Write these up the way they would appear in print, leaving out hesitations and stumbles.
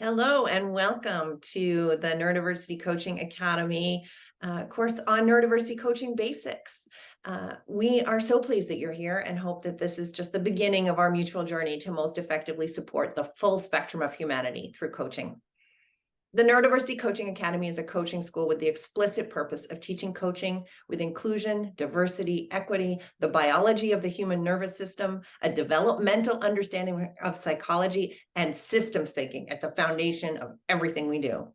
Hello and welcome to the Neurodiversity Coaching Academy course on neurodiversity coaching basics. We are so pleased that you're here and hope that this is just the beginning of our mutual journey to most effectively support the full spectrum of humanity through coaching. The Neurodiversity Coaching Academy is a coaching school with the explicit purpose of teaching coaching with inclusion, diversity, equity, the biology of the human nervous system, a developmental understanding of psychology, and systems thinking at the foundation of everything we do.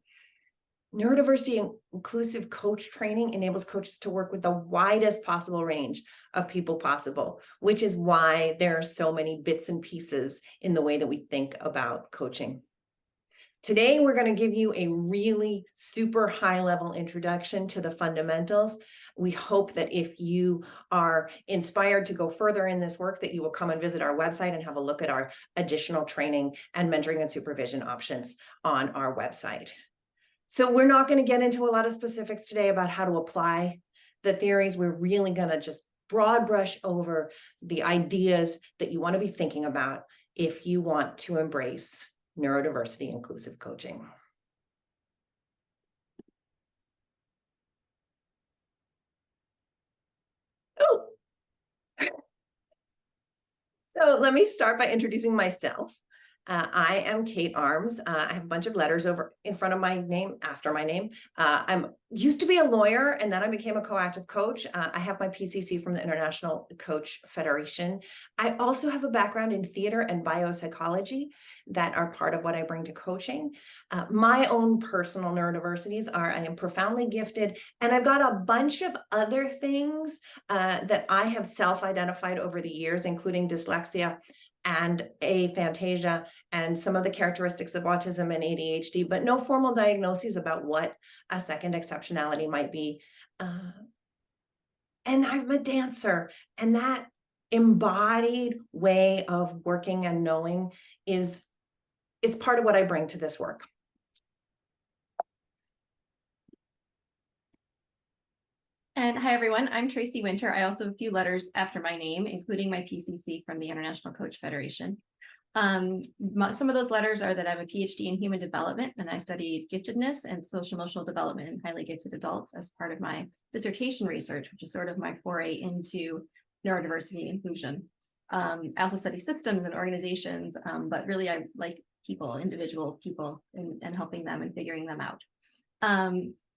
Neurodiversity-inclusive coach training enables coaches to work with the widest possible range of people possible, which is why there are so many bits and pieces in the way that we think about coaching. Today, we're going to give you a really super high-level introduction to the fundamentals. We hope that if you are inspired to go further in this work, that you will come and visit our website and have a look at our additional training and mentoring and supervision options on our website. So we're not going to get into a lot of specifics today about how to apply the theories. We're really going to just broad brush over the ideas that you want to be thinking about if you want to embrace neurodiversity inclusive coaching. Oh, so let me start by introducing myself. I am Kate Arms. I have a bunch of letters over in front of my name, after my name. I'm used to be a lawyer, and then I became a coactive coach. I have my PCC from the International Coach Federation. I also have a background in theater and biopsychology that are part of what I bring to coaching. My own personal neurodiversities are I am profoundly gifted, and I've got a bunch of other things that I have self-identified over the years, including dyslexia and aphantasia and some of the characteristics of autism and ADHD, but no formal diagnoses about what a second exceptionality might be. And I'm a dancer, and that embodied way of working and knowing it's part of what I bring to this work. And hi, everyone. I'm Tracy Winter. I also have a few letters after my name, including my PCC from the International Coach Federation. Some of those letters are that I'm a Ph.D. in human development, and I studied giftedness and social emotional development in highly gifted adults as part of my dissertation research, which is sort of my foray into neurodiversity inclusion. I also study systems and organizations, but really I like people, individual people, and helping them and figuring them out.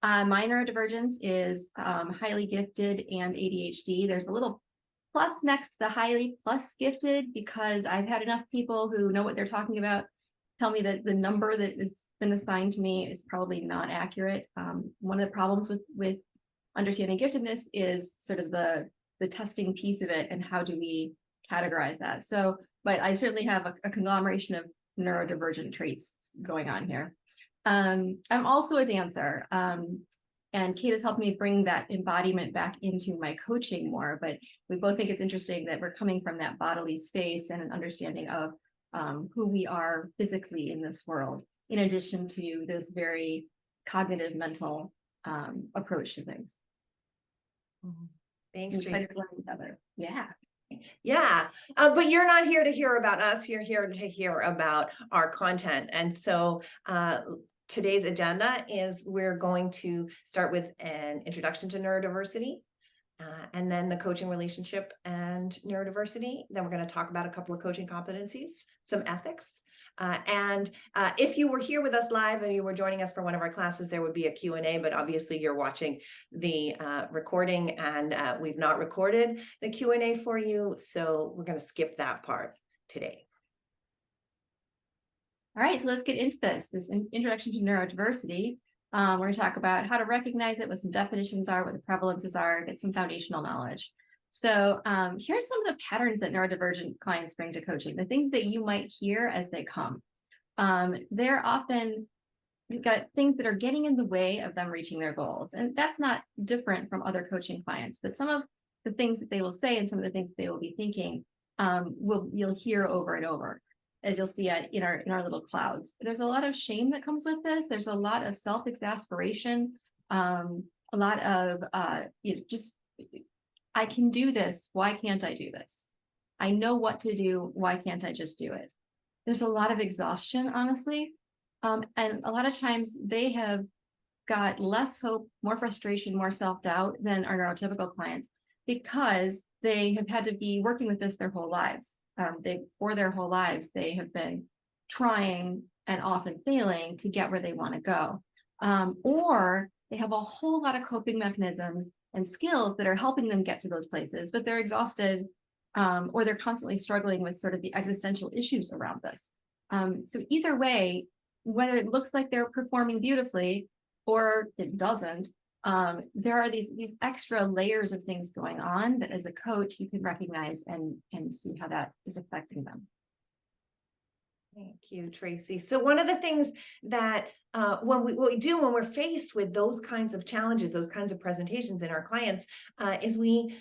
My neurodivergence is highly gifted and ADHD. There's a little plus next to the highly plus gifted because I've had enough people who know what they're talking about tell me that the number that has been assigned to me is probably not accurate. One of the problems with understanding giftedness is sort of the testing piece of it and how do we categorize that. So, but I certainly have a conglomeration of neurodivergent traits going on here. I'm also a dancer, and Kate has helped me bring that embodiment back into my coaching more, but we both think it's interesting that we're coming from that bodily space and an understanding of who we are physically in this world, in addition to this very cognitive mental approach to things. Thanks, Tracy. Yeah. Yeah, but you're not here to hear about us. You're here to hear about our content. And so today's agenda is we're going to start with an introduction to neurodiversity, and then the coaching relationship and neurodiversity. Then we're going to talk about a couple of coaching competencies, some ethics. And if you were here with us live and you were joining us for one of our classes, there would be a Q&A, but obviously you're watching the recording and we've not recorded the Q&A for you. So we're going to skip that part today. All right, so let's get into this introduction to neurodiversity. We're going to talk about how to recognize it, what some definitions are, what the prevalences are, get some foundational knowledge. So here's some of the patterns that neurodivergent clients bring to coaching, the things that you might hear as they come. They're often got things that are getting in the way of them reaching their goals. And that's not different from other coaching clients, but some of the things that they will say and some of the things that they will be thinking you'll hear over and over, as you'll see in our little clouds. There's a lot of shame that comes with this. There's a lot of self-exasperation, a lot of just, I can do this. Why can't I do this? I know what to do. Why can't I just do it? There's a lot of exhaustion, honestly. And a lot of times they have got less hope, more frustration, more self-doubt than our neurotypical clients, because they have had to be working with this their whole lives. For their whole lives, they have been trying and often failing to get where they want to go. Or they have a whole lot of coping mechanisms and skills that are helping them get to those places, but they're exhausted, or they're constantly struggling with sort of the existential issues around this. So either way, whether it looks like they're performing beautifully or it doesn't, there are these extra layers of things going on that as a coach you can recognize and see how that is affecting them. Thank you, Tracy. So one of the things that what we do when we're faced with those kinds of challenges, those kinds of presentations in our clients, is we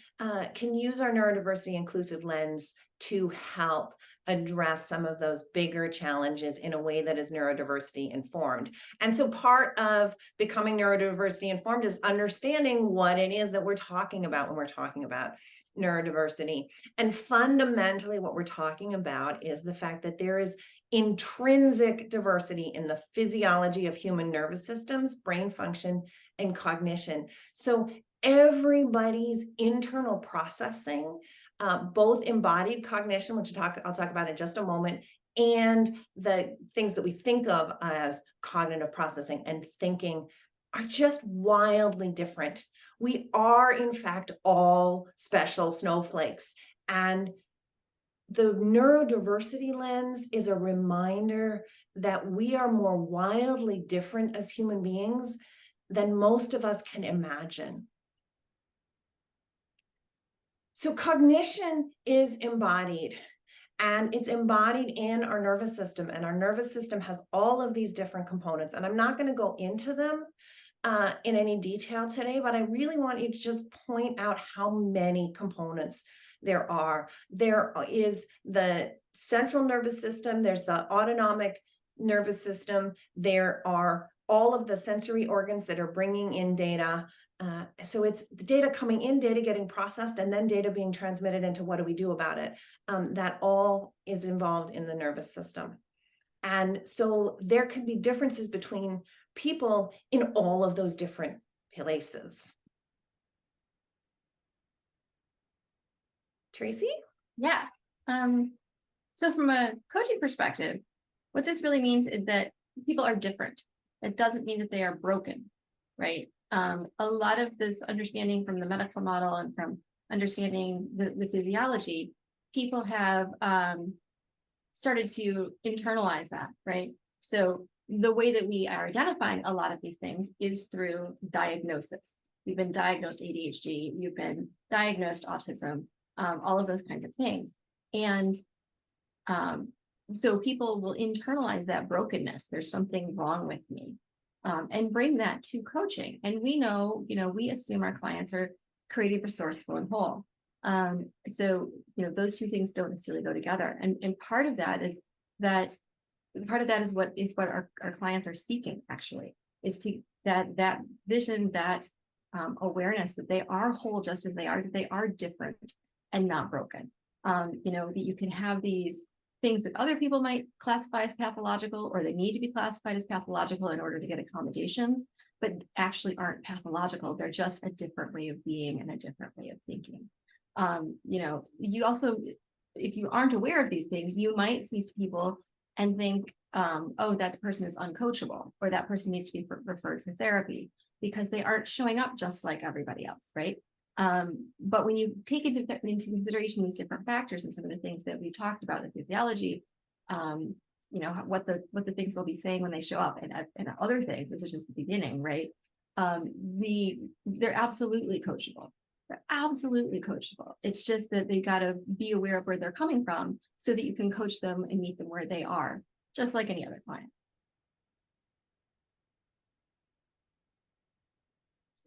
can use our neurodiversity inclusive lens to help address some of those bigger challenges in a way that is neurodiversity informed. And so part of becoming neurodiversity informed is understanding what it is that we're talking about when we're talking about neurodiversity. And fundamentally, what we're talking about is the fact that there is intrinsic diversity in the physiology of human nervous systems, brain function, and cognition. So everybody's internal processing, both embodied cognition, which I'll talk about in just a moment, and the things that we think of as cognitive processing and thinking, are just wildly different. We are, in fact, all special snowflakes. And the neurodiversity lens is a reminder that we are more wildly different as human beings than most of us can imagine. So cognition is embodied, and it's embodied in our nervous system, and our nervous system has all of these different components. And I'm not going to go into them in any detail today, but I really want you to just point out how many components there are. There is the central nervous system, there's the autonomic nervous system, there are all of the sensory organs that are bringing in data. So it's the data coming in, data getting processed, and then data being transmitted into what do we do about it. That all is involved in the nervous system. And so there can be differences between people in all of those different places. Tracy? Yeah. So from a coaching perspective, what this really means is that people are different. It doesn't mean that they are broken, right? A lot of this understanding from the medical model and from understanding the physiology, people have started to internalize that, right? So the way that we are identifying a lot of these things is through diagnosis. You've been diagnosed ADHD, you've been diagnosed autism, all of those kinds of things. And so people will internalize that brokenness. There's something wrong with me, and bring that to coaching. And we know, we assume our clients are creative, resourceful, and whole. So, those two things don't necessarily go together. And part of that is what our clients are seeking, actually, is to that vision, that awareness that they are whole just as they are, that they are different and not broken. That you can have these things that other people might classify as pathological, or they need to be classified as pathological in order to get accommodations, but actually aren't pathological. They're just a different way of being and a different way of thinking. You also, if you aren't aware of these things, you might see people and think, oh, that person is uncoachable, or that person needs to be referred for therapy because they aren't showing up just like everybody else, right? But when you take into consideration these different factors and some of the things that we've talked about, the physiology, what the things they'll be saying when they show up, and other things, this is just the beginning, right? They're absolutely coachable. They're absolutely coachable. It's just that they got to be aware of where they're coming from so that you can coach them and meet them where they are, just like any other client.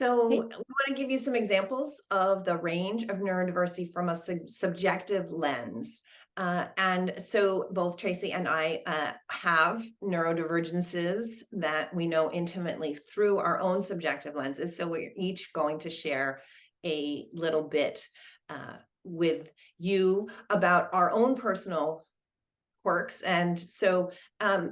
So we want to give you some examples of the range of neurodiversity from a subjective lens. And so both Tracy and I have neurodivergences that we know intimately through our own subjective lenses. So we're each going to share a little bit with you about our own personal quirks. And so I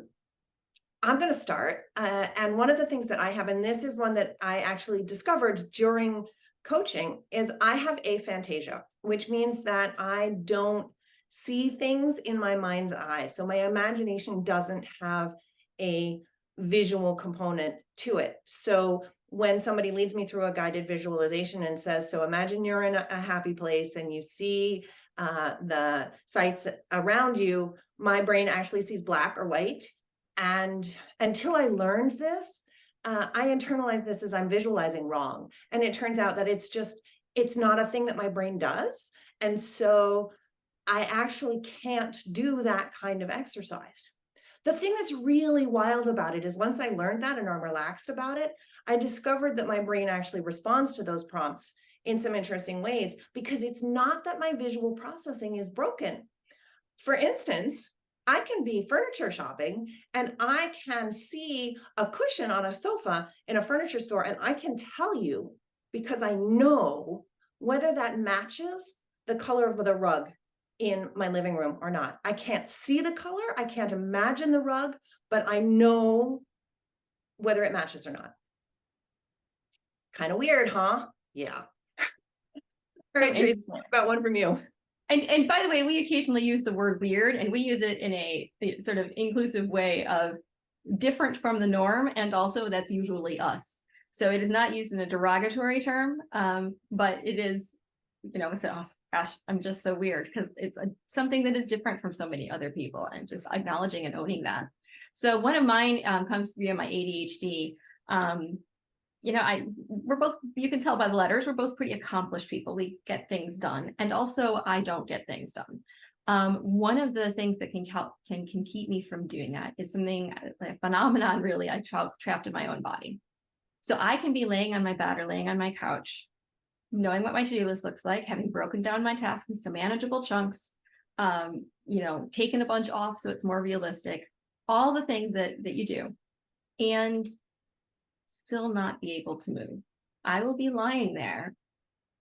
I'm going to start. And one of the things that I have, and this is one that I actually discovered during coaching, is I have aphantasia, which means that I don't see things in my mind's eye. So my imagination doesn't have a visual component to it. So when somebody leads me through a guided visualization and says, so imagine you're in a happy place and you see the sights around you, my brain actually sees black or white. And until I learned this, I internalized this as I'm visualizing wrong. And it turns out that it's not a thing that my brain does. And so I actually can't do that kind of exercise. The thing that's really wild about it is once I learned that and I'm relaxed about it, I discovered that my brain actually responds to those prompts in some interesting ways, because it's not that my visual processing is broken. For instance, I can be furniture shopping and I can see a cushion on a sofa in a furniture store, and I can tell you, because I know whether that matches the color of the rug in my living room or not. I can't see the color, I can't imagine the rug, but I know whether it matches or not. Kind of weird, huh? Yeah. All right, Tracy, about one from you. And by the way, we occasionally use the word weird, and we use it in a sort of inclusive way of different from the norm, and also that's usually us. So it is not used in a derogatory term, but it is, so, oh, gosh, I'm just so weird, because it's something that is different from so many other people, and just acknowledging and owning that. So one of mine comes via my ADHD. We're both, you can tell by the letters, we're both pretty accomplished people. We get things done. And also I don't get things done. One of the things that can keep me from doing that is something, a phenomenon really, I trapped in my own body. So I can be laying on my bed or laying on my couch, knowing what my to-do list looks like, having broken down my tasks into manageable chunks, taken a bunch off so it's more realistic, all the things that you do. And still not be able to move. I will be lying there,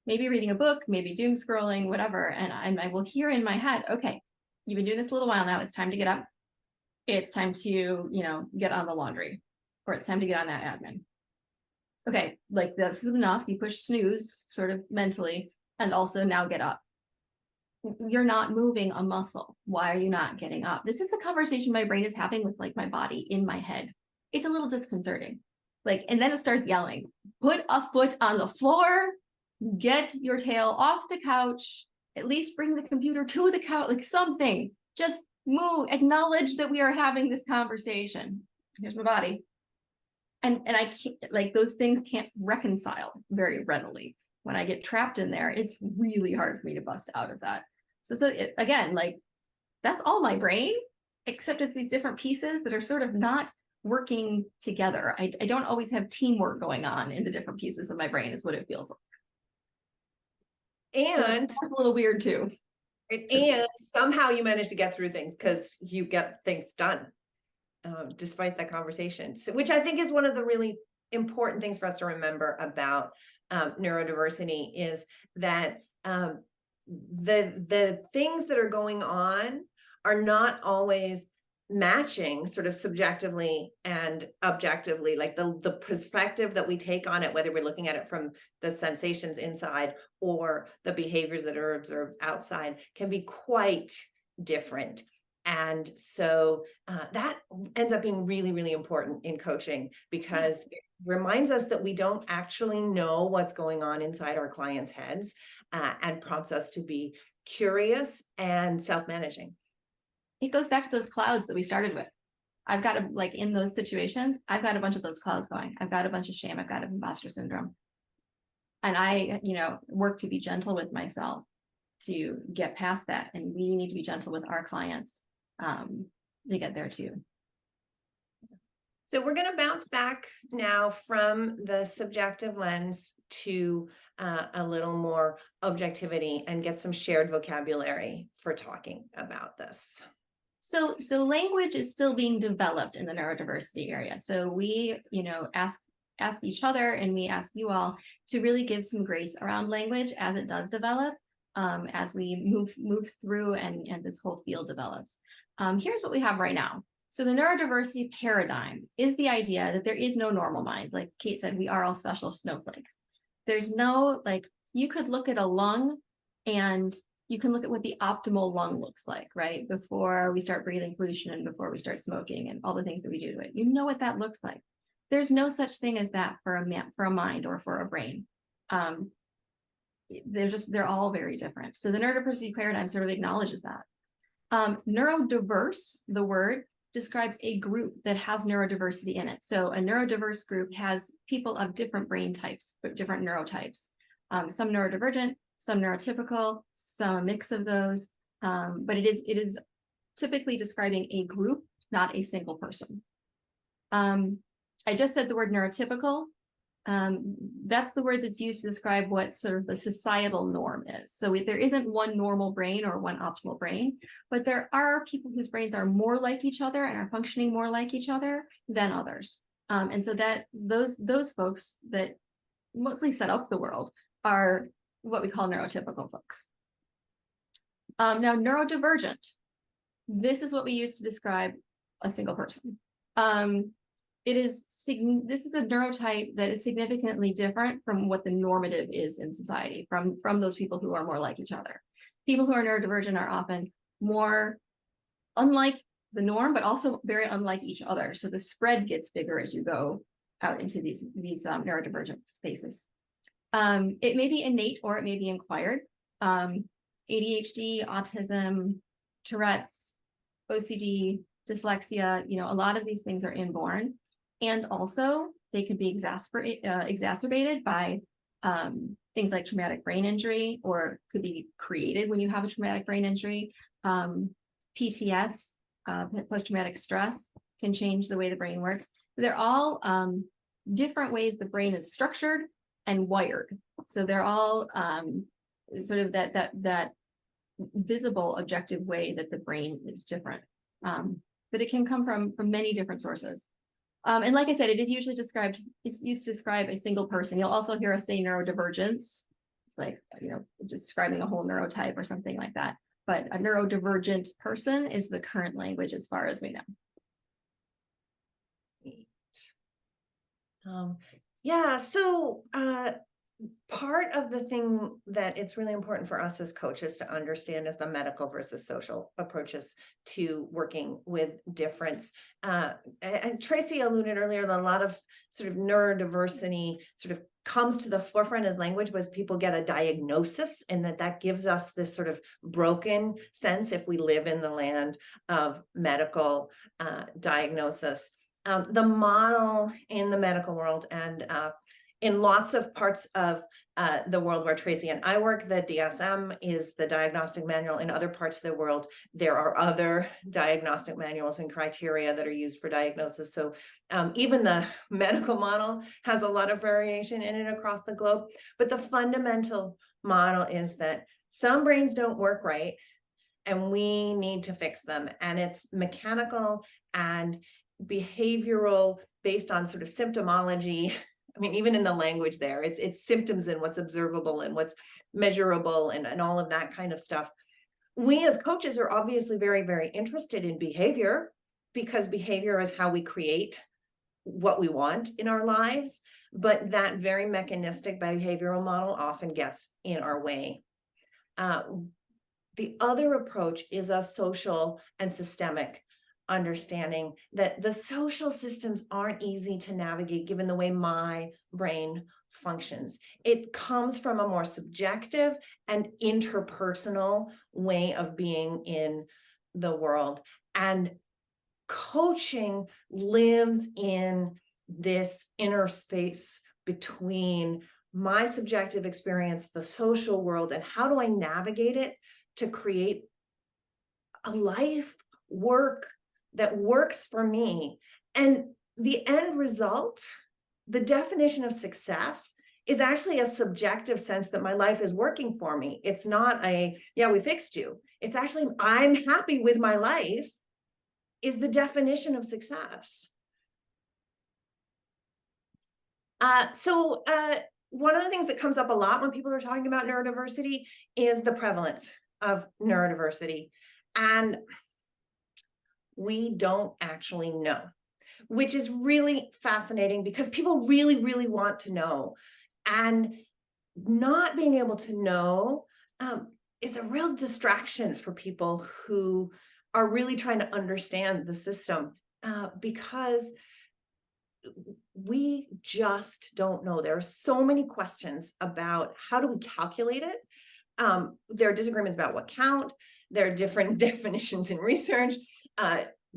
maybe reading a book, maybe doom scrolling, whatever, and I will hear in my head, okay, you've been doing this a little while now, it's time to get up. It's time to, get on the laundry, or it's time to get on that admin. Okay, like this is enough. You push snooze sort of mentally, and also now get up. You're not moving a muscle. Why are you not getting up? This is the conversation my brain is having with like my body in my head. It's a little disconcerting. And then it starts yelling, put a foot on the floor, get your tail off the couch, at least bring the computer to the couch, like something, just move, acknowledge that we are having this conversation. Here's my body. And I can't, those things can't reconcile very readily. When I get trapped in there, it's really hard for me to bust out of that. So again, that's all my brain, except it's these different pieces that are sort of not working together. I don't always have teamwork going on in the different pieces of my brain, is what it feels like. And it's a little weird too. And somehow you manage to get through things because you get things done, despite that conversation. So, which I think is one of the really important things for us to remember about neurodiversity, is that the things that are going on are not always matching sort of subjectively and objectively. Like the perspective that we take on it, whether we're looking at it from the sensations inside or the behaviors that are observed outside, can be quite different. And so that ends up being really, really important in coaching, because it reminds us that we don't actually know what's going on inside our clients' heads, and prompts us to be curious and self-managing. It goes back to those clouds that we started with. I've got in those situations, I've got a bunch of those clouds going. I've got a bunch of shame. I've got imposter syndrome. And I, work to be gentle with myself to get past that. And we need to be gentle with our clients to get there too. So we're going to bounce back now from the subjective lens to a little more objectivity and get some shared vocabulary for talking about this. So language is still being developed in the neurodiversity area. So we, ask each other, and we ask you all to really give some grace around language as it does develop, as we move through and this whole field develops. Here's what we have right now. So the neurodiversity paradigm is the idea that there is no normal mind. Like Kate said, we are all special snowflakes. There's no, like, you could look at a lung and you can look at what the optimal lung looks like, right? Before we start breathing pollution and before we start smoking and all the things that we do to it. You know what that looks like. There's no such thing as that for a mind or for a brain. They're all very different. So the neurodiversity paradigm sort of acknowledges that. Neurodiverse, the word, describes a group that has neurodiversity in it. So a neurodiverse group has people of different brain types, but different neurotypes. Some neurodivergent, some neurotypical, some a mix of those. But it is typically describing a group, not a single person. I just said the word neurotypical. That's the word that's used to describe what sort of the societal norm is. So there isn't one normal brain or one optimal brain, but there are people whose brains are more like each other and are functioning more like each other than others. And so that those folks that mostly set up the world are what we call neurotypical folks. Now, neurodivergent. This is what we use to describe a single person. This is a neurotype that is significantly different from what the normative is in society, from those people who are more like each other. People who are neurodivergent are often more unlike the norm, but also very unlike each other. So the spread gets bigger as you go out into these neurodivergent spaces. It may be innate or it may be acquired. ADHD, autism, Tourette's, OCD, dyslexia, a lot of these things are inborn. And also they can be exacerbated by things like traumatic brain injury, or could be created when you have a traumatic brain injury. PTS, post-traumatic stress, can change the way the brain works. They're all different ways the brain is structured and wired. So they're all sort of that visible, objective way that the brain is different. But it can come from many different sources. And like I said, it's used to describe a single person. You'll also hear us say neurodivergence. It's like, describing a whole neurotype or something like that. But a neurodivergent person is the current language as far as we know. Yeah, so part of the thing that it's really important for us as coaches to understand is the medical versus social approaches to working with difference. And Tracy alluded earlier that a lot of sort of neurodiversity sort of comes to the forefront as language was people get a diagnosis, and that gives us this sort of broken sense if we live in the land of medical diagnosis. The model in the medical world and in lots of parts of the world where Tracy and I work, the DSM is the diagnostic manual. In other parts of the world, there are other diagnostic manuals and criteria that are used for diagnosis. So even the medical model has a lot of variation in it across the globe. But the fundamental model is that some brains don't work right, and we need to fix them. And it's mechanical and behavioral based on sort of symptomology. I mean, even in the language there, it's symptoms and what's observable and what's measurable and all of that kind of stuff. We as coaches are obviously very, very interested in behavior, because behavior is how we create what we want in our lives. But that very mechanistic behavioral model often gets in our way. The other approach is a social and systemic understanding that the social systems aren't easy to navigate given the way my brain functions. It comes from a more subjective and interpersonal way of being in the world. And coaching lives in this inner space between my subjective experience, the social world, and how do I navigate it to create a life, work that works for me. And the end result, the definition of success, is actually a subjective sense that my life is working for me. It's not yeah, we fixed you. It's actually, I'm happy with my life is the definition of success. So one of the things that comes up a lot when people are talking about neurodiversity is the prevalence of neurodiversity. And we don't actually know, which is really fascinating because people really, really want to know. And not being able to know is a real distraction for people who are really trying to understand the system, because we just don't know. There are so many questions about how do we calculate it. There are disagreements about what count. There are different definitions in research.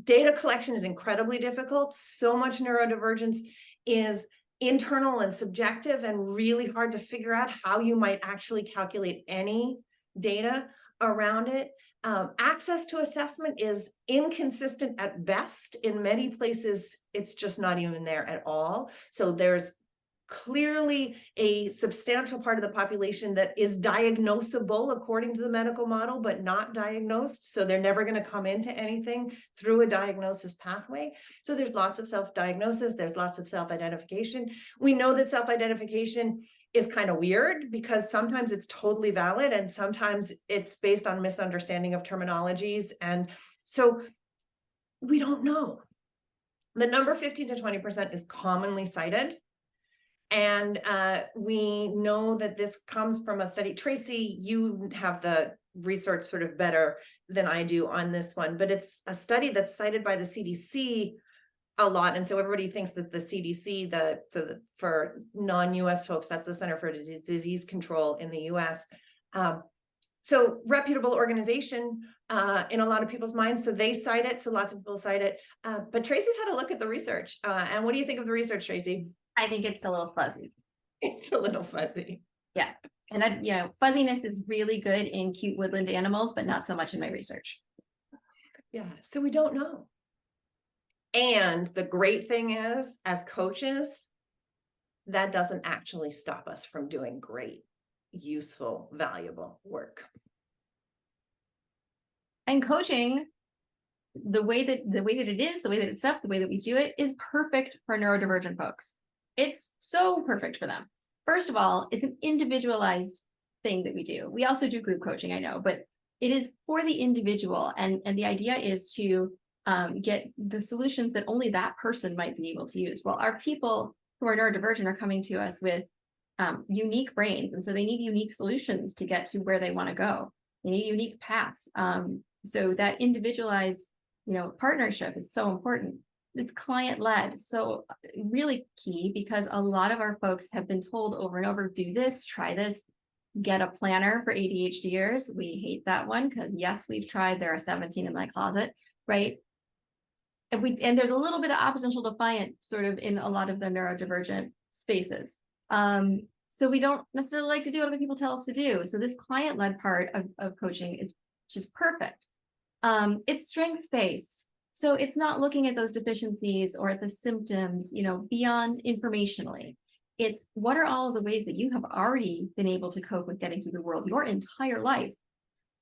Data collection is incredibly difficult. So much neurodivergence is internal and subjective and really hard to figure out how you might actually calculate any data around it. Access to assessment is inconsistent at best. In many places, it's just not even there at all. So there's clearly a substantial part of the population that is diagnosable according to the medical model, but not diagnosed. So they're never going to come into anything through a diagnosis pathway. So there's lots of self-diagnosis. There's lots of self-identification. We know that self-identification is kind of weird because sometimes it's totally valid and sometimes it's based on misunderstanding of terminologies. And so we don't know. The number 15 to 20% is commonly cited. And we know that this comes from a study. Tracy, you have the research sort of better than I do on this one, but it's a study that's cited by the CDC a lot. And so everybody thinks that the CDC, for non-US folks, that's the Center for Disease Control in the US. So reputable organization in a lot of people's minds. So they cite it. So lots of people cite it. But Tracy's had a look at the research. And what do you think of the research, Tracy? I think it's a little fuzzy. It's a little fuzzy. Yeah. And fuzziness is really good in cute woodland animals, but not so much in my research. Yeah. So we don't know. And the great thing is, as coaches, that doesn't actually stop us from doing great, useful, valuable work. And coaching, the way that it is, the way that it's stuff, the way that we do it is perfect for neurodivergent folks. It's so perfect for them. First of all, it's an individualized thing that we do. We also do group coaching, I know, but it is for the individual. And the idea is to get the solutions that only that person might be able to use. Well, our people who are neurodivergent are coming to us with unique brains. And so they need unique solutions to get to where they want to go. They need unique paths. So that individualized, partnership is so important. It's client-led, so really key, because a lot of our folks have been told over and over, do this, try this, get a planner for ADHDers. We hate that one because yes, we've tried. There are 17 in my closet, right? And there's a little bit of oppositional defiant sort of in a lot of the neurodivergent spaces. So we don't necessarily like to do what other people tell us to do. So this client-led part of coaching is just perfect. It's strengths-based. So it's not looking at those deficiencies or at the symptoms, beyond informationally. It's what are all of the ways that you have already been able to cope with getting through the world your entire life.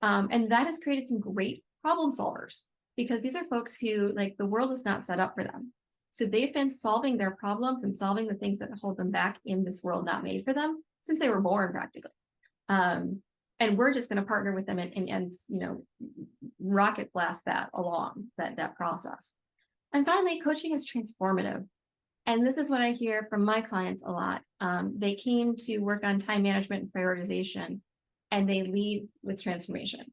And that has created some great problem solvers, because these are folks who, the world is not set up for them. So they've been solving their problems and solving the things that hold them back in this world not made for them since they were born, practically. And we're just going to partner with them and rocket blast that along, that process. And finally, coaching is transformative. And this is what I hear from my clients a lot. They came to work on time management and prioritization, and they leave with transformation,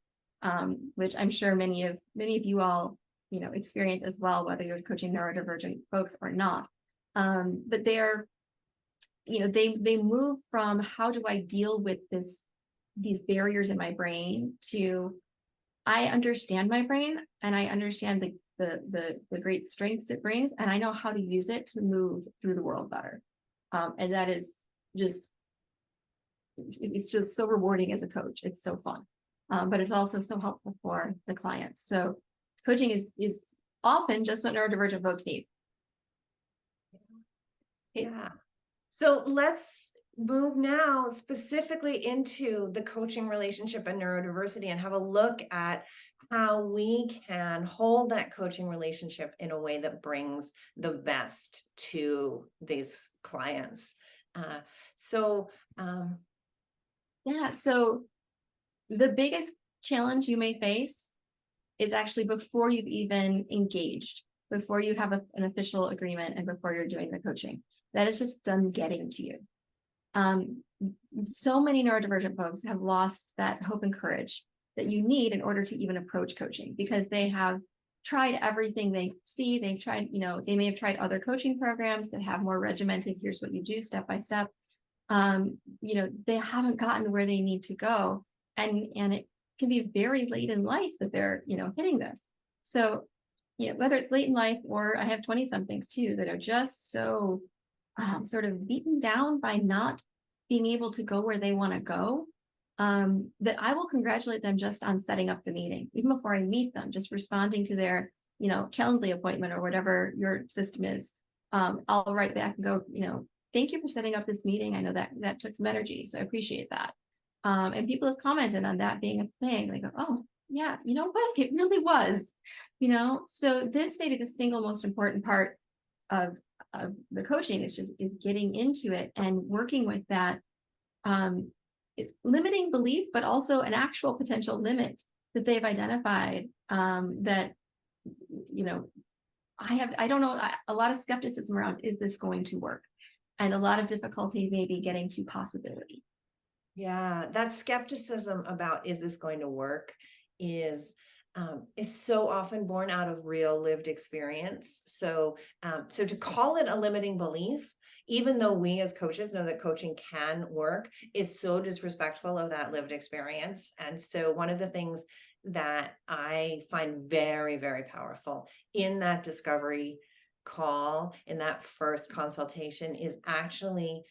which I'm sure many of you all, experience as well, whether you're coaching neurodivergent folks or not. But they're, they move from how do I deal with these barriers in my brain to I understand my brain and I understand the great strengths it brings, and I know how to use it to move through the world better. And that is just, it's just so rewarding as a coach. It's so fun, but it's also so helpful for the clients. So coaching is often just what neurodivergent folks need. Yeah. So let's move now specifically into the coaching relationship and neurodiversity and have a look at how we can hold that coaching relationship in a way that brings the best to these clients. So the biggest challenge you may face is actually before you've even engaged, before you have an official agreement, and before you're doing the coaching. That is just done getting to you. So many neurodivergent folks have lost that hope and courage that you need in order to even approach coaching, because they have tried everything they see. They've tried, they may have tried other coaching programs that have more regimented, here's what you do step by step. They haven't gotten where they need to go. And it can be very late in life that they're, hitting this. So, whether it's late in life, or I have 20 somethings too, that are just so sort of beaten down by not being able to go where they want to go, that I will congratulate them just on setting up the meeting, even before I meet them, just responding to their, Calendly appointment or whatever your system is. I'll write back and go, thank you for setting up this meeting. I know that took some energy, so I appreciate that. And people have commented on that being a thing. They go, oh yeah, you know what? It really was, so this may be the single most important part of the coaching is getting into it and working with that. It's limiting belief, but also an actual potential limit that they've identified, that, I don't know, a lot of skepticism around, is this going to work? And a lot of difficulty maybe getting to possibility. Yeah, that skepticism about, is this going to work, is so often born out of real lived experience. So to call it a limiting belief, even though we as coaches know that coaching can work, is so disrespectful of that lived experience. And so one of the things that I find very, very powerful in that discovery call, in that first consultation, is actually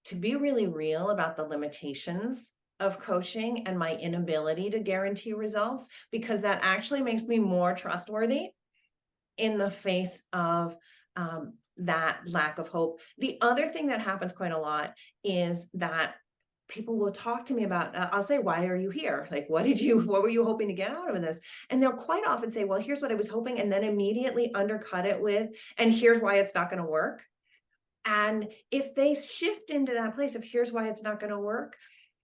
to be really real about the limitations of coaching and my inability to guarantee results, because that actually makes me more trustworthy in the face of that lack of hope. The other thing that happens quite a lot is that people will talk to me about, I'll say, why are you here? Like, what were you hoping to get out of this? And they'll quite often say, well, here's what I was hoping, and then immediately undercut it with, and here's why it's not going to work. And if they shift into that place of, here's why it's not going to work,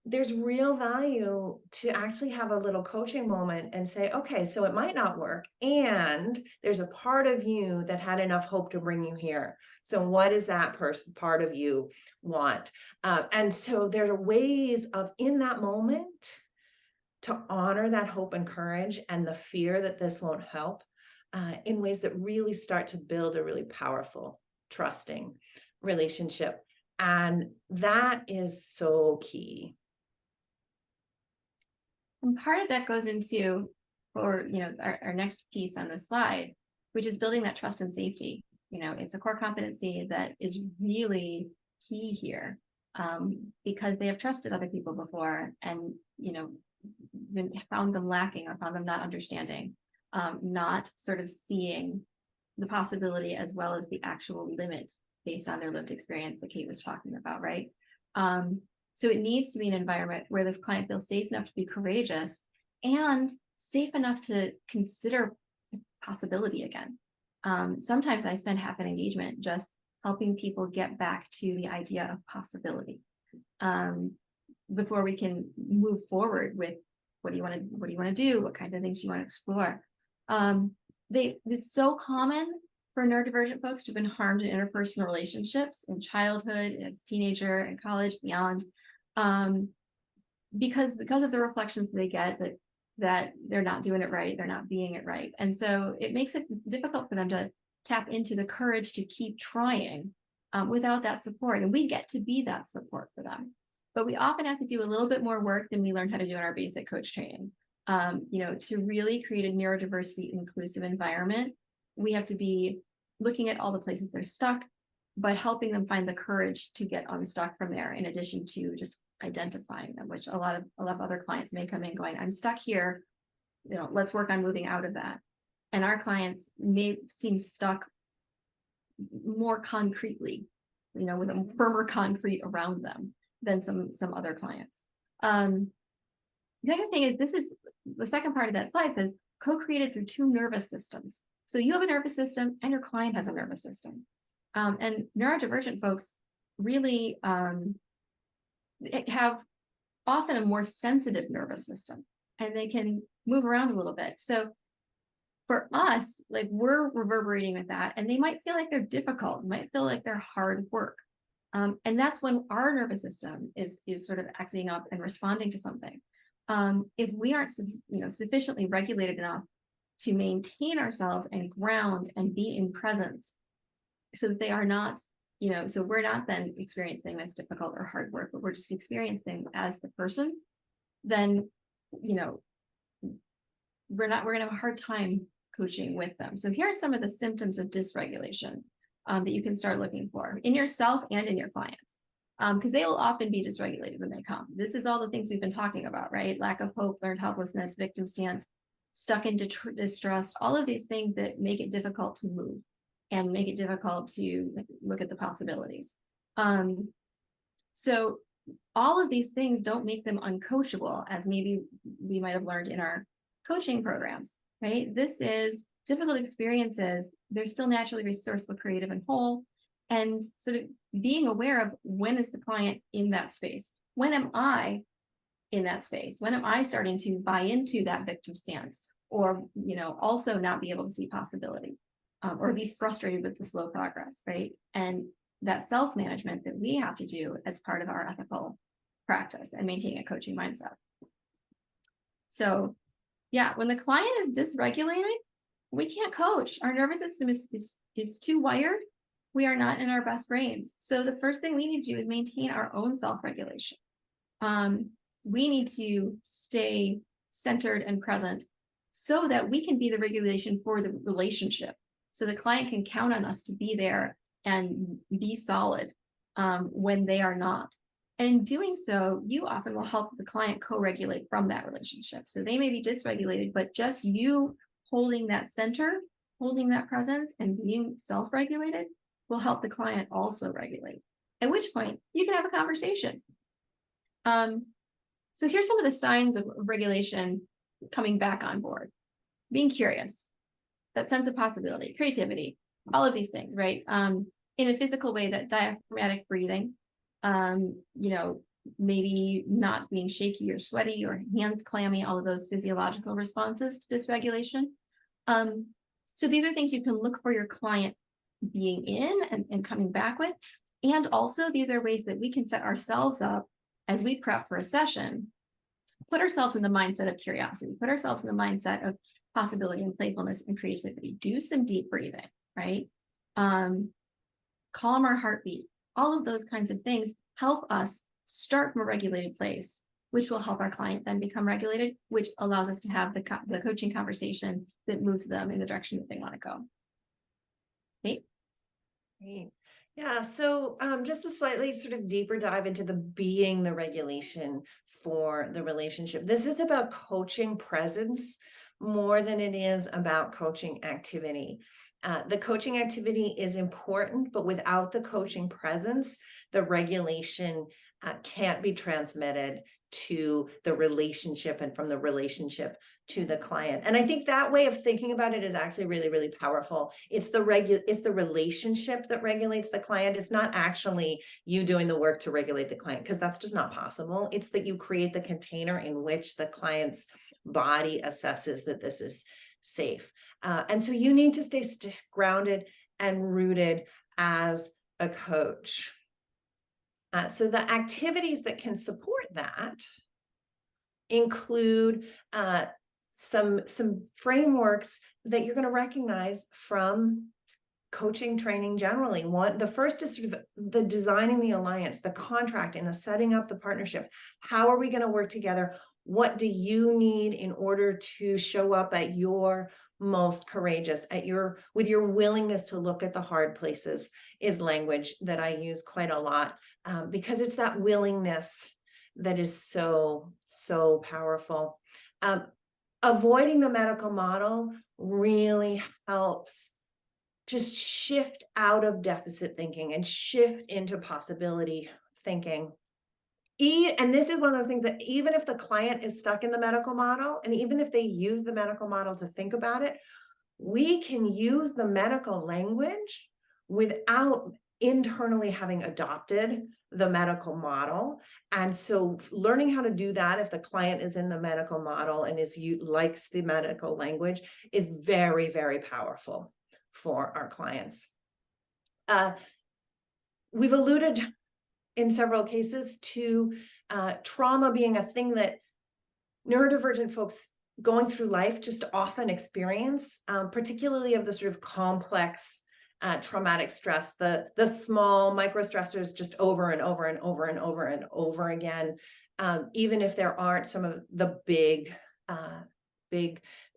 there's real value to actually have a little coaching moment and say, okay, so it might not work, and there's a part of you that had enough hope to bring you here. So what does that part of you want? And so there are ways of, in that moment, to honor that hope and courage and the fear that this won't help, in ways that really start to build a really powerful, trusting relationship. And that is so key. And part of that goes into, or our next piece on the slide, which is building that trust and safety. It's a core competency that is really key here, because they have trusted other people before, and found them lacking, or found them not understanding, not sort of seeing the possibility as well as the actual limit based on their lived experience that Kate was talking about, right? So it needs to be an environment where the client feels safe enough to be courageous, and safe enough to consider possibility again. Sometimes I spend half an engagement just helping people get back to the idea of possibility, before we can move forward with what do you want to do, what kinds of things you want to explore. It's so common for neurodivergent folks to have been harmed in interpersonal relationships in childhood, as teenager, and college, beyond, because of the reflections they get that they're not doing it right, they're not being it right. And so it makes it difficult for them to tap into the courage to keep trying, without that support. And we get to be that support for them. But we often have to do a little bit more work than we learned how to do in our basic coach training. To really create a neurodiversity-inclusive environment, we have to be looking at all the places they're stuck, but helping them find the courage to get unstuck from there, in addition to just identifying them, which a lot of other clients may come in going, I'm stuck here, let's work on moving out of that. And our clients may seem stuck more concretely, with a firmer concrete around them than some other clients. The other thing is, this is the second part of that slide, says co-created through two nervous systems. So you have a nervous system and your client has a nervous system. And neurodivergent folks really have often a more sensitive nervous system, and they can move around a little bit. So for us, like we're reverberating with that, and they might feel like they're difficult, might feel like they're hard work. And that's when our nervous system is sort of acting up and responding to something. If we aren't sufficiently regulated enough to maintain ourselves and ground and be in presence, so that they are not, so we're not then experiencing them as difficult or hard work, but we're just experiencing them as the person, then we're going to have a hard time coaching with them. So here are some of the symptoms of dysregulation that you can start looking for in yourself and in your clients, because they will often be dysregulated when they come. This is all the things we've been talking about, right? Lack of hope, learned helplessness, victim stance, stuck in distrust, all of these things that make it difficult to move and make it difficult to look at the possibilities. So all of these things don't make them uncoachable, as maybe we might have learned in our coaching programs, right? This is difficult experiences. They're still naturally resourceful, creative, and whole. And sort of being aware of, when is the client in that space? When am I in that space? When am I starting to buy into that victim stance, or, also not be able to see possibility, or be frustrated with the slow progress, right? And that self-management that we have to do as part of our ethical practice and maintaining a coaching mindset. So yeah, when the client is dysregulated, we can't coach. Our nervous system is too wired. We are not in our best brains. So the first thing we need to do is maintain our own self-regulation. We need to stay centered and present so that we can be the regulation for the relationship. So the client can count on us to be there and be solid when they are not. And in doing so, you often will help the client co-regulate from that relationship. So they may be dysregulated, but just you holding that center, holding that presence, and being self-regulated will help the client also regulate. At which point you can have a conversation. So here's some of the signs of regulation coming back on board. Being curious, that sense of possibility, creativity, all of these things, right? In a physical way, that diaphragmatic breathing, maybe not being shaky or sweaty or hands clammy, all of those physiological responses to dysregulation. So these are things you can look for your client being in and coming back with. And also, these are ways that we can set ourselves up as we prep for a session, put ourselves in the mindset of curiosity, put ourselves in the mindset of possibility and playfulness and creativity. Do some deep breathing, right? Calm our heartbeat. All of those kinds of things help us start from a regulated place, which will help our client then become regulated, which allows us to have the coaching conversation that moves them in the direction that they want to go. Kate? Great. Yeah, so just a slightly sort of deeper dive into the regulation for the relationship. This is about coaching presence more than it is about coaching activity. The coaching activity is important, but without the coaching presence, the regulation can't be transmitted to the relationship and from the relationship to the client. And I think that way of thinking about it is actually really, really powerful. It's the relationship that regulates the client. It's not actually you doing the work to regulate the client, because that's just not possible. It's that you create the container in which the client's body assesses that this is safe. And so you need to stay grounded and rooted as a coach. So the activities that can support that include some frameworks that you're going to recognize from coaching training generally. The first is sort of the designing the alliance, the contracting, the setting up the partnership. How are we going to work together? What do you need in order to show up at your most courageous, with your willingness to look at the hard places, is language that I use quite a lot, because it's that willingness that is so, so powerful. Avoiding the medical model really helps just shift out of deficit thinking and shift into possibility thinking. And this is one of those things that even if the client is stuck in the medical model, and even if they use the medical model to think about it, we can use the medical language without internally having adopted the medical model. And so learning how to do that if the client is in the medical model and likes the medical language is very, very powerful for our clients. We've alluded in several cases to trauma being a thing that neurodivergent folks going through life just often experience, particularly of the sort of complex traumatic stress, the small micro stressors just over and over and over and over and over again, even if there aren't some of the big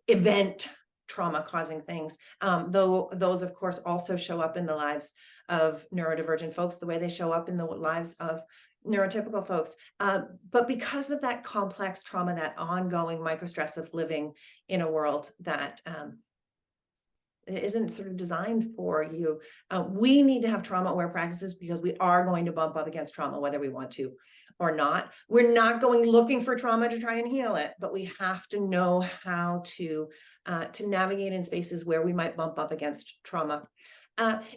event trauma causing things, though those of course also show up in the lives of neurodivergent folks the way they show up in the lives of neurotypical folks. But because of that complex trauma, that ongoing microstress of living in a world that it isn't sort of designed for you, we need to have trauma-aware practices because we are going to bump up against trauma whether we want to or not. We're not going looking for trauma to try and heal it, but we have to know how to navigate in spaces where we might bump up against trauma.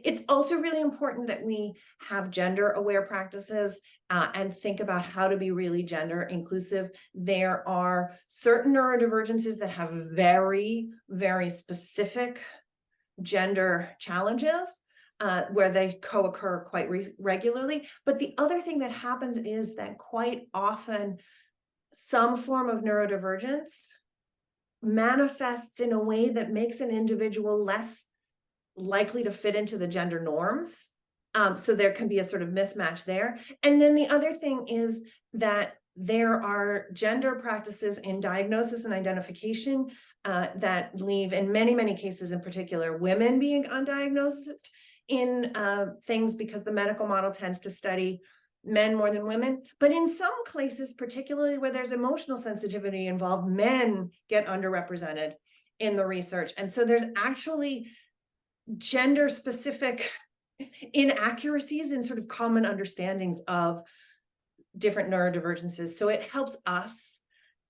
It's also really important that we have gender-aware practices and think about how to be really gender inclusive. There are certain neurodivergences that have very, very specific gender challenges where they co-occur quite regularly. But the other thing that happens is that quite often some form of neurodivergence manifests in a way that makes an individual less likely to fit into the gender norms. So there can be a sort of mismatch there. And then the other thing is that there are gender practices in diagnosis and identification that leave, in many, many cases in particular, women being undiagnosed in things because the medical model tends to study men more than women. But in some places, particularly where there's emotional sensitivity involved, men get underrepresented in the research. And so there's actually gender-specific inaccuracies in sort of common understandings of different neurodivergences. So it helps us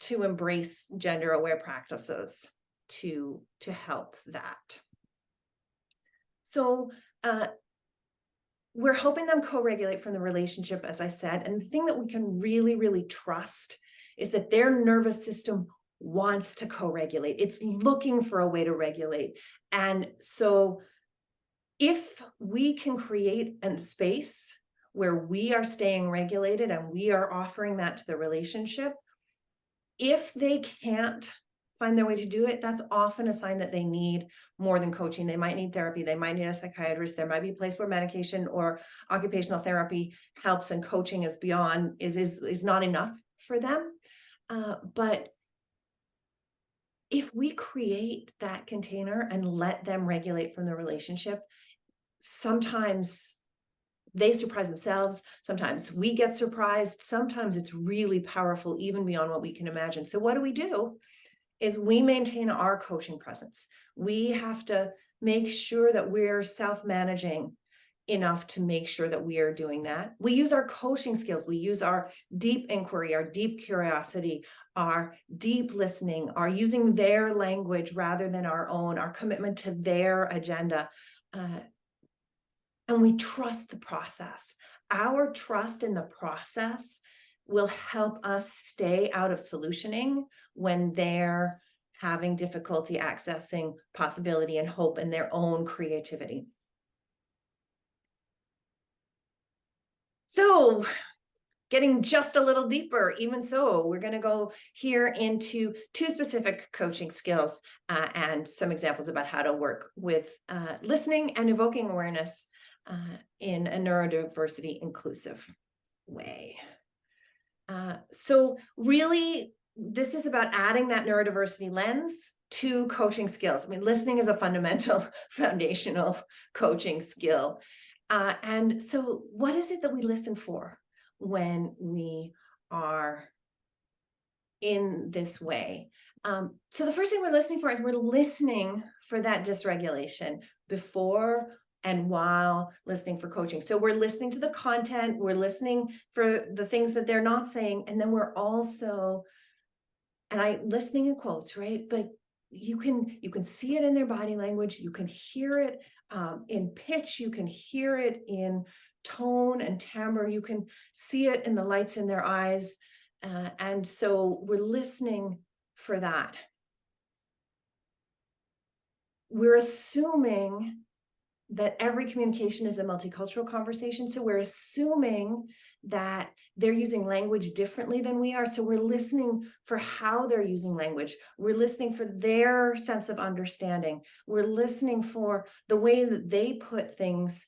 to embrace gender-aware practices to help that. So we're helping them co-regulate from the relationship, as I said, and the thing that we can really, really trust is that their nervous system wants to co-regulate. It's looking for a way to regulate. And so if we can create a space where we are staying regulated and we are offering that to the relationship, if they can't find their way to do it, that's often a sign that they need more than coaching. They might need therapy. They might need a psychiatrist. There might be a place where medication or occupational therapy helps and coaching is beyond, is not enough for them. But if we create that container and let them regulate from the relationship, sometimes they surprise themselves. Sometimes we get surprised. Sometimes it's really powerful, even beyond what we can imagine. So what do? Is we maintain our coaching presence. We have to make sure that we're self-managing enough to make sure that we are doing that. We use our coaching skills. We use our deep inquiry, our deep curiosity, our deep listening, our using their language rather than our own, our commitment to their agenda. And we trust the process. Our trust in the process will help us stay out of solutioning when they're having difficulty accessing possibility and hope in their own creativity. So getting just a little deeper, even so, we're going to go here into two specific coaching skills and some examples about how to work with listening and evoking awareness in a neurodiversity inclusive way. So really, this is about adding that neurodiversity lens to coaching skills. I mean, listening is a fundamental, foundational coaching skill. And so what is it that we listen for when we are in this way? So the first thing we're listening for is we're listening for that dysregulation before and while listening for coaching. So we're listening to the content, we're listening for the things that they're not saying, and then we're also, and listening in quotes, right? But you can see it in their body language, you can hear it in pitch, you can hear it in tone and timbre, you can see it in the lights in their eyes. And so we're listening for that. We're assuming that every communication is a multicultural conversation. So we're assuming that they're using language differently than we are. So we're listening for how they're using language. We're listening for their sense of understanding. We're listening for the way that they put things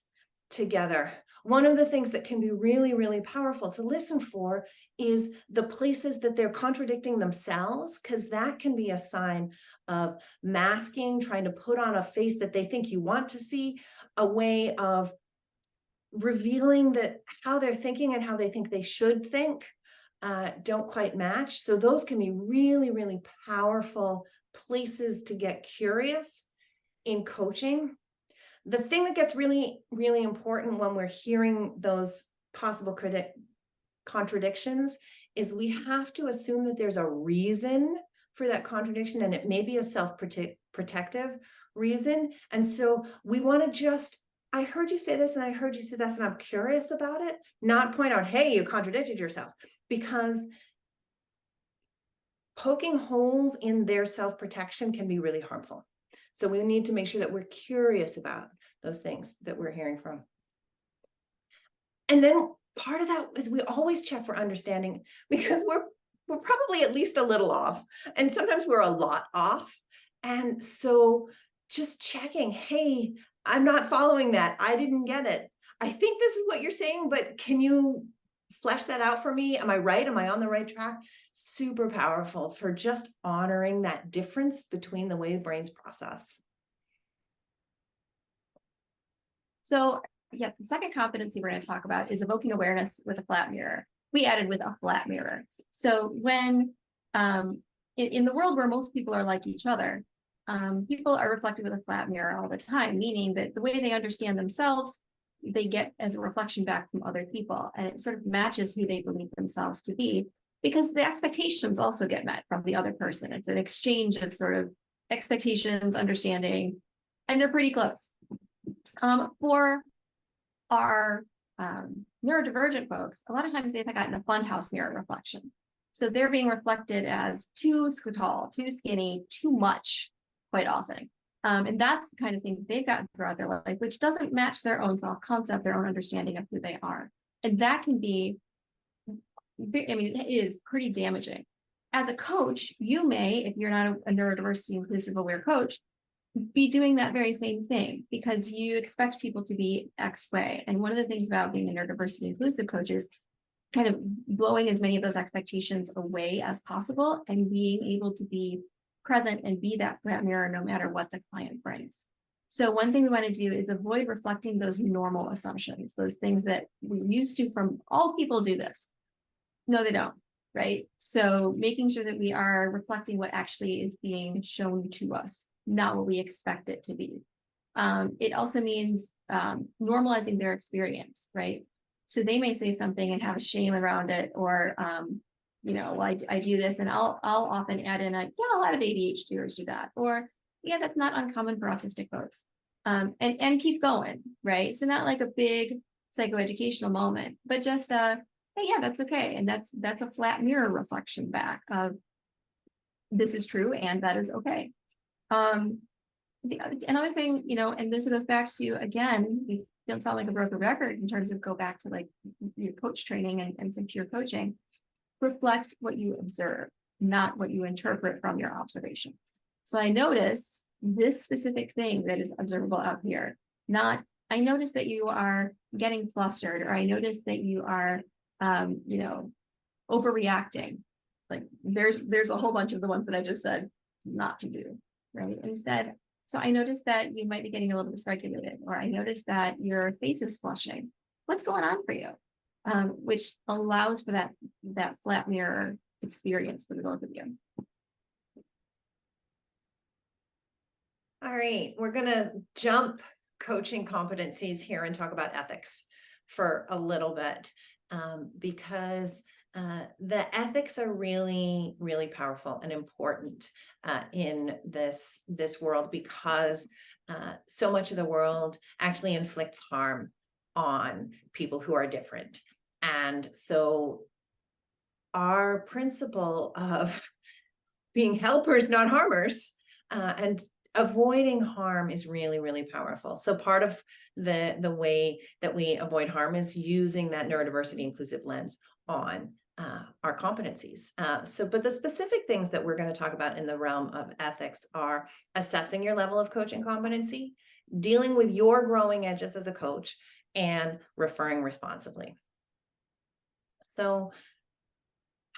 together. One of the things that can be really, really powerful to listen for is the places that they're contradicting themselves, because that can be a sign of masking, trying to put on a face that they think you want to see, a way of revealing that how they're thinking and how they think they should think don't quite match. So those can be really, really powerful places to get curious in coaching. The thing that gets really, really important when we're hearing those possible contradictions is we have to assume that there's a reason for that contradiction, and it may be a self-protective reason. And so we want to just, I heard you say this and I heard you say this, and I'm curious about it, not point out, hey, you contradicted yourself, because poking holes in their self-protection can be really harmful. So we need to make sure that we're curious about those things that we're hearing from. And then part of that is we always check for understanding, because we're probably at least a little off, and sometimes we're a lot off. And so just checking, hey, I'm not following that. I didn't get it. I think this is what you're saying, but can you flesh that out for me? Am I right? Am I on the right track? Super powerful for just honoring that difference between the way brains process. So yeah, the second competency we're going to talk about is evoking awareness with a flat mirror. We added with a flat mirror. So when in the world where most people are like each other, people are reflected with a flat mirror all the time, meaning that the way they understand themselves, they get as a reflection back from other people, and it sort of matches who they believe themselves to be, because the expectations also get met from the other person. It's an exchange of sort of expectations, understanding, and they're pretty close. For our neurodivergent folks, a lot of times they've gotten a funhouse mirror reflection. So they're being reflected as too tall, too skinny, too much, quite often. And that's the kind of thing that they've gotten throughout their life, which doesn't match their own self-concept, their own understanding of who they are. And that can be, I mean, it is pretty damaging. As a coach, you may, if you're not a neurodiversity inclusive aware coach, be doing that very same thing, because you expect people to be X way. And one of the things about being a neurodiversity inclusive coach is kind of blowing as many of those expectations away as possible and being able to be present and be that flat mirror no matter what the client brings. So one thing we want to do is avoid reflecting those normal assumptions, those things that we used to from all people do this. No, they don't, right? So making sure that we are reflecting what actually is being shown to us, not what we expect it to be. It also means normalizing their experience, right? So they may say something and have a shame around it, or you know, well, I do this, and I'll often add in a lot of ADHDers do that, or yeah, that's not uncommon for autistic folks, and keep going, right? So not like a big psychoeducational moment, but just hey, yeah, that's okay, and that's a flat mirror reflection back of this is true and that is okay. Another thing, you know, and this goes back to, again, we don't sound like a broken record in terms of go back to like your coach training and some peer coaching. Reflect what you observe, not what you interpret from your observations. So I notice this specific thing that is observable out here, not I notice that you are getting flustered, or I notice that you are, you know, overreacting. Like there's a whole bunch of the ones that I just said not to do, right? Instead, so I noticed that you might be getting a little dysregulated, or I noticed that your face is flushing. What's going on for you? Which allows for that flat mirror experience for the both of you. All right, we're going to jump coaching competencies here and talk about ethics for a little bit, because The ethics are really, really powerful and important in this world, because so much of the world actually inflicts harm on people who are different. And so our principle of being helpers, not harmers, and avoiding harm is really, really powerful. So part of the way that we avoid harm is using that neurodiversity inclusive lens on our competencies. But the specific things that we're going to talk about in the realm of ethics are assessing your level of coaching competency, dealing with your growing edges as a coach, and referring responsibly. So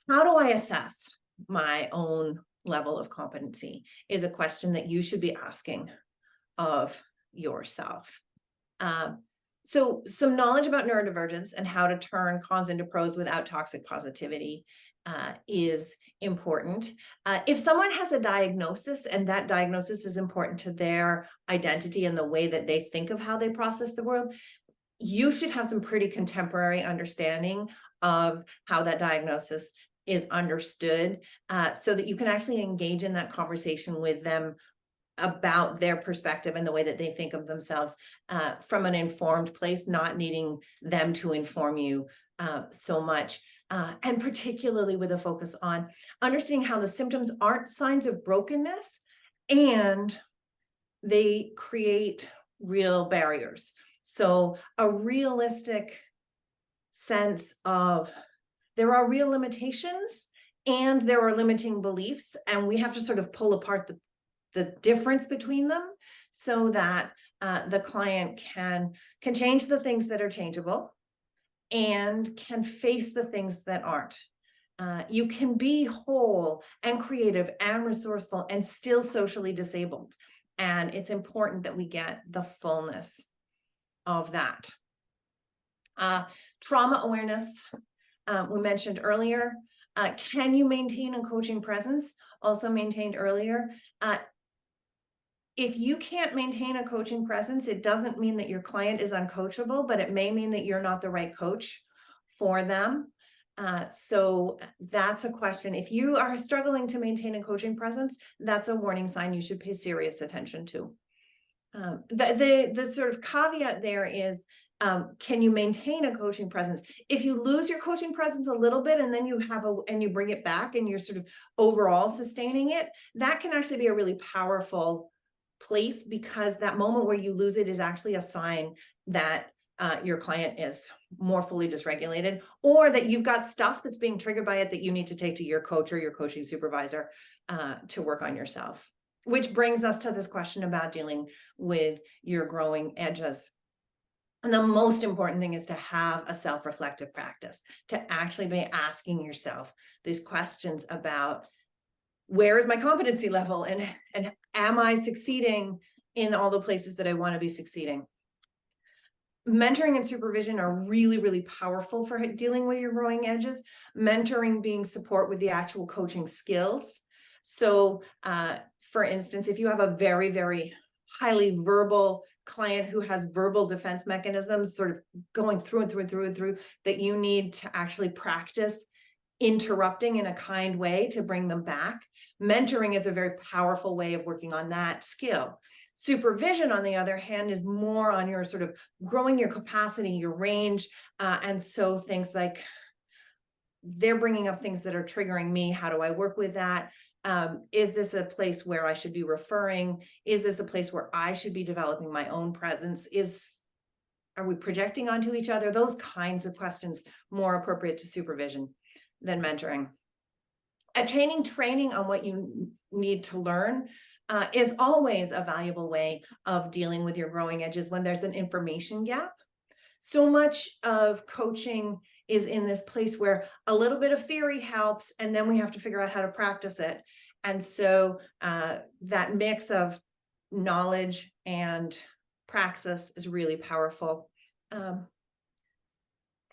how do I assess my own level of competency is a question that you should be asking of yourself. So some knowledge about neurodivergence and how to turn cons into pros without toxic positivity is important. If someone has a diagnosis and that diagnosis is important to their identity and the way that they think of how they process the world, you should have some pretty contemporary understanding of how that diagnosis is understood, so that you can actually engage in that conversation with them about their perspective and the way that they think of themselves, from an informed place, not needing them to inform you so much. And particularly with a focus on understanding how the symptoms aren't signs of brokenness and they create real barriers. So a realistic sense of there are real limitations and there are limiting beliefs, and we have to sort of pull apart the difference between them so that the client can change the things that are changeable and can face the things that aren't. You can be whole and creative and resourceful and still socially disabled. And it's important that we get the fullness of that. Trauma awareness, we mentioned earlier. Can you maintain a coaching presence? Also maintained earlier. If you can't maintain a coaching presence, it doesn't mean that your client is uncoachable, but it may mean that you're not the right coach for them. So that's a question. If you are struggling to maintain a coaching presence, that's a warning sign you should pay serious attention to. The sort of caveat there is, can you maintain a coaching presence? If you lose your coaching presence a little bit and then you bring it back and you're sort of overall sustaining it, that can actually be a really powerful place, because that moment where you lose it is actually a sign that your client is more fully dysregulated, or that you've got stuff that's being triggered by it that you need to take to your coach or your coaching supervisor to work on yourself. Which brings us to this question about dealing with your growing edges. And the most important thing is to have a self-reflective practice, to actually be asking yourself these questions about, where is my competency level, and am I succeeding in all the places that I want to be succeeding? Mentoring and supervision are really, really powerful for dealing with your growing edges. Mentoring being support with the actual coaching skills. So for instance, if you have a very, very highly verbal client who has verbal defense mechanisms sort of going through and through, that you need to actually practice interrupting in a kind way to bring them back. Mentoring is a very powerful way of working on that skill. Supervision, on the other hand, is more on your sort of growing your capacity, your range. And so things like, they're bringing up things that are triggering me. How do I work with that? Is this a place where I should be referring? Is this a place where I should be developing my own presence? Are we projecting onto each other? Those kinds of questions more appropriate to supervision than mentoring. Attaining training on what you need to learn is always a valuable way of dealing with your growing edges when there's an information gap. So much of coaching is in this place where a little bit of theory helps, and then we have to figure out how to practice it. And so that mix of knowledge and praxis is really powerful.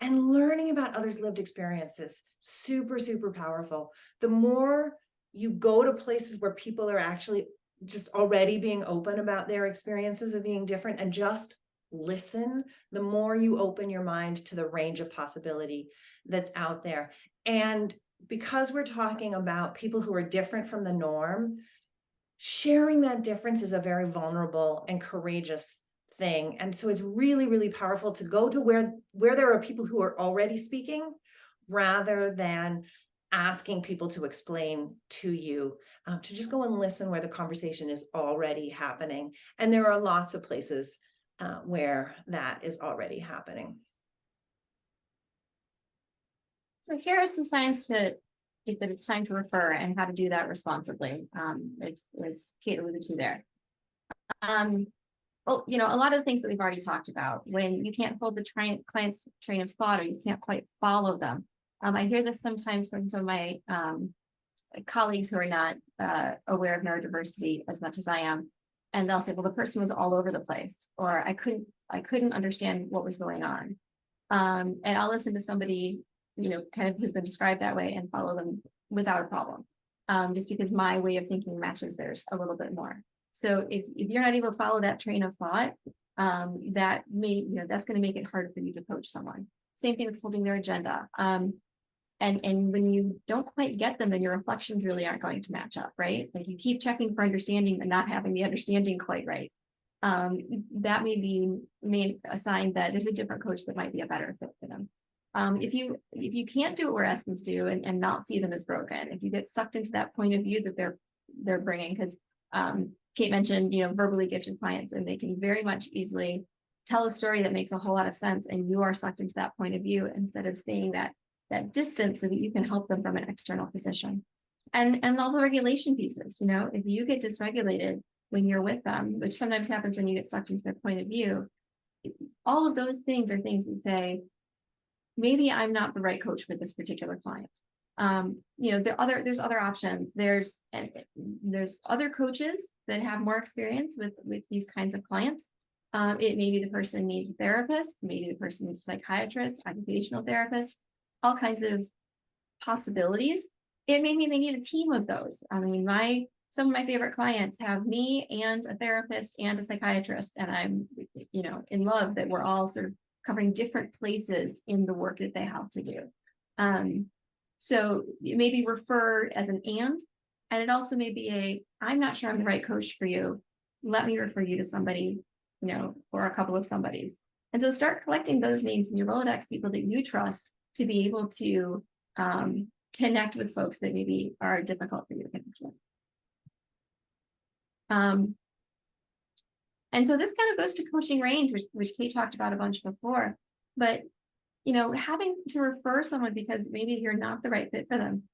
And learning about others' lived experiences, super, super powerful. The more you go to places where people are actually just already being open about their experiences of being different and just listen, the more you open your mind to the range of possibility that's out there. And because we're talking about people who are different from the norm, sharing that difference is a very vulnerable and courageous thing. And so it's really, really powerful to go to where there are people who are already speaking, rather than asking people to explain to you, to just go and listen where the conversation is already happening. And there are lots of places where that is already happening. So here are some signs that it's time to refer and how to do that responsibly. As Kate alluded to there. Well, a lot of the things that we've already talked about, when you can't hold the client's train of thought, or you can't quite follow them. I hear this sometimes from some of my colleagues who are not aware of neurodiversity as much as I am. And they'll say, well, the person was all over the place, or I couldn't understand what was going on. And I'll listen to somebody, kind of who's been described that way and follow them without a problem. Just because my way of thinking matches theirs a little bit more. So if you're not able to follow that train of thought, that's going to make it harder for you to coach someone. Same thing with holding their agenda. And when you don't quite get them, then your reflections really aren't going to match up, right? Like you keep checking for understanding and not having the understanding quite right. That may be a sign that there's a different coach that might be a better fit for them. If you can't do what we're asking to do and not see them as broken, if you get sucked into that point of view that they're bringing, because Kate mentioned, verbally gifted clients, and they can very much easily tell a story that makes a whole lot of sense, and you are sucked into that point of view instead of seeing that distance so that you can help them from an external position. And all the regulation pieces, if you get dysregulated when you're with them, which sometimes happens when you get sucked into their point of view, all of those things are things that say, maybe I'm not the right coach for this particular client. There's other options. There's other coaches that have more experience with these kinds of clients. It may be the person needs a therapist, maybe the person needs a psychiatrist, occupational therapist, all kinds of possibilities. It may mean they need a team of those. I mean, some of my favorite clients have me and a therapist and a psychiatrist, and I'm, in love that we're all sort of covering different places in the work that they have to do. So you maybe refer as an and it also may be I'm not sure I'm the right coach for you. Let me refer you to somebody, or a couple of somebodies. And so start collecting those names in your Rolodex, people that you trust, to be able to connect with folks that maybe are difficult for you to connect with. And so this kind of goes to coaching range, which Kate talked about a bunch before. But, having to refer someone because maybe you're not the right fit for them,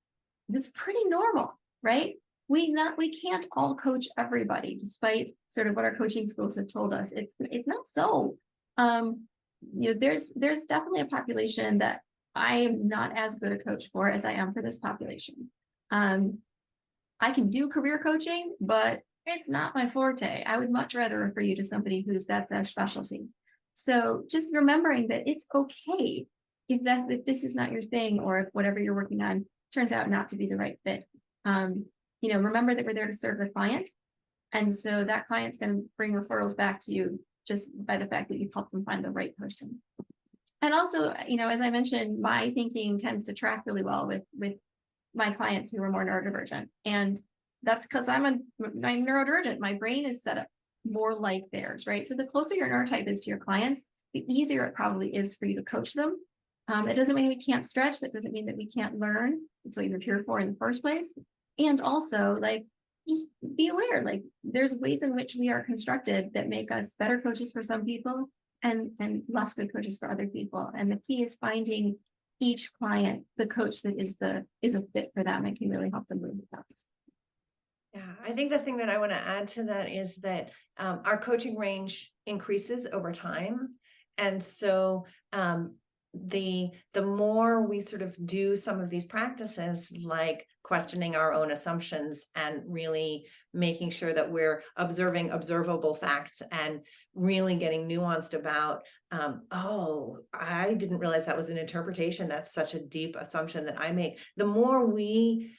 that's pretty normal, right? We can't all coach everybody, despite sort of what our coaching schools have told us. It's not so. There's definitely a population that I am not as good a coach for as I am for this population. I can do career coaching, but it's not my forte. I would much rather refer you to somebody that's their specialty. So just remembering that it's okay if this is not your thing, or if whatever you're working on turns out not to be the right fit. Remember that we're there to serve the client. And so that client's going to bring referrals back to you just by the fact that you've helped them find the right person. And also, as I mentioned, my thinking tends to track really well with my clients who are more neurodivergent. And that's because I'm neurodivergent. My brain is set up more like theirs, right? So the closer your neurotype is to your clients, the easier it probably is for you to coach them. That doesn't mean we can't stretch. That doesn't mean that we can't learn. That's what you're here for in the first place. And also, just be aware, there's ways in which we are constructed that make us better coaches for some people and less good coaches for other people. And the key is finding each client the coach that is a fit for them and can really help them move with us. Yeah, I think the thing that I want to add to that is that our coaching range increases over time. And so the more we sort of do some of these practices, like questioning our own assumptions and really making sure that we're observing observable facts and really getting nuanced about, oh, I didn't realize that was an interpretation. That's such a deep assumption that I make. The more we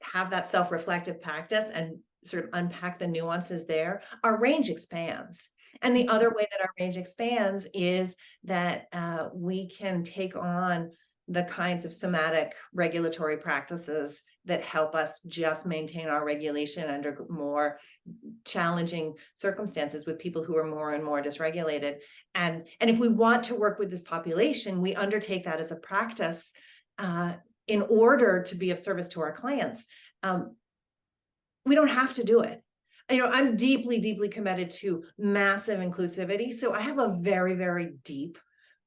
have that self-reflective practice and sort of unpack the nuances there, our range expands. And the other way that our range expands is that we can take on the kinds of somatic regulatory practices that help us just maintain our regulation under more challenging circumstances with people who are more and more dysregulated. And if we want to work with this population, we undertake that as a practice in order to be of service to our clients. We don't have to do it. I'm deeply, deeply committed to massive inclusivity. So I have a very, very deep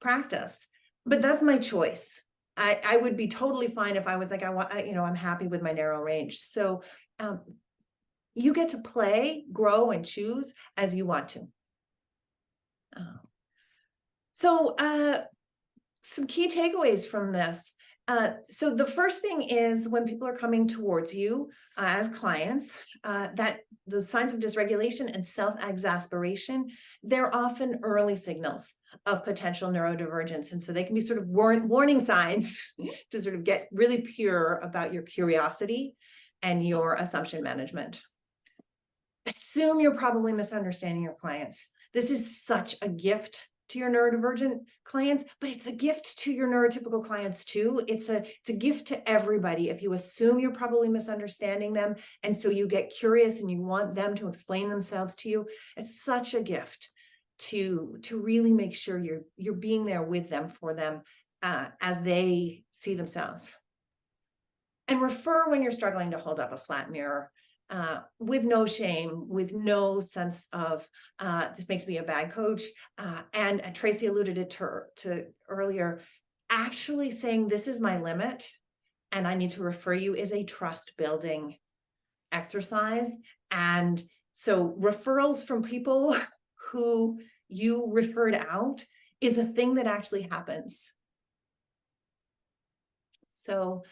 practice, but that's my choice. I would be totally fine if I was like, I'm happy with my narrow range. So you get to play, grow, and choose as you want to. So some key takeaways from this. So the first thing is when people are coming towards you as clients, that those signs of dysregulation and self-exasperation, they're often early signals of potential neurodivergence. And so they can be sort of warning signs to sort of get really pure about your curiosity and your assumption management. Assume you're probably misunderstanding your clients. This is such a gift to your neurodivergent clients, but it's a gift to your neurotypical clients too. It's a gift to everybody. If you assume you're probably misunderstanding them, and so you get curious and you want them to explain themselves to you, it's such a gift to really make sure you're being there with them, for them, as they see themselves. And refer when you're struggling to hold up a flat mirror. With no shame, with no sense of this makes me a bad coach. And Tracy alluded to earlier, actually saying this is my limit and I need to refer you is a trust building exercise. And so referrals from people who you referred out is a thing that actually happens. So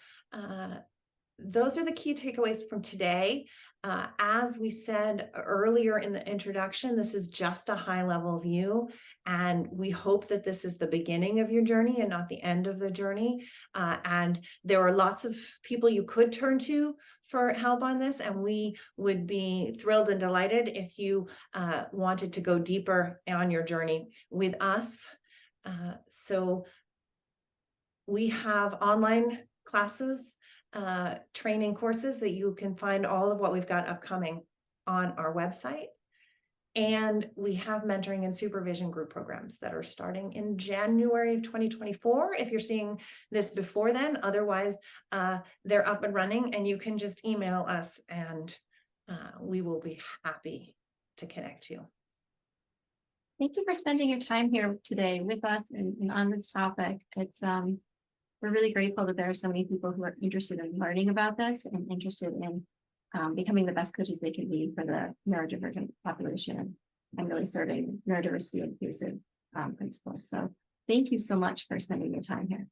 those are the key takeaways from today. As we said earlier in the introduction, this is just a high-level view, and we hope that this is the beginning of your journey and not the end of the journey. And there are lots of people you could turn to for help on this, and we would be thrilled and delighted if you wanted to go deeper on your journey with us. So we have online classes, training courses that you can find all of what we've got upcoming on our website. And we have mentoring and supervision group programs that are starting in January of 2024. If you're seeing this before then, otherwise they're up and running, and you can just email us and we will be happy to connect you. Thank you for spending your time here today with us and on this topic. We're really grateful that there are so many people who are interested in learning about this and interested in becoming the best coaches they can be for the neurodivergent population and really serving neurodiversity inclusive principles. So thank you so much for spending your time here.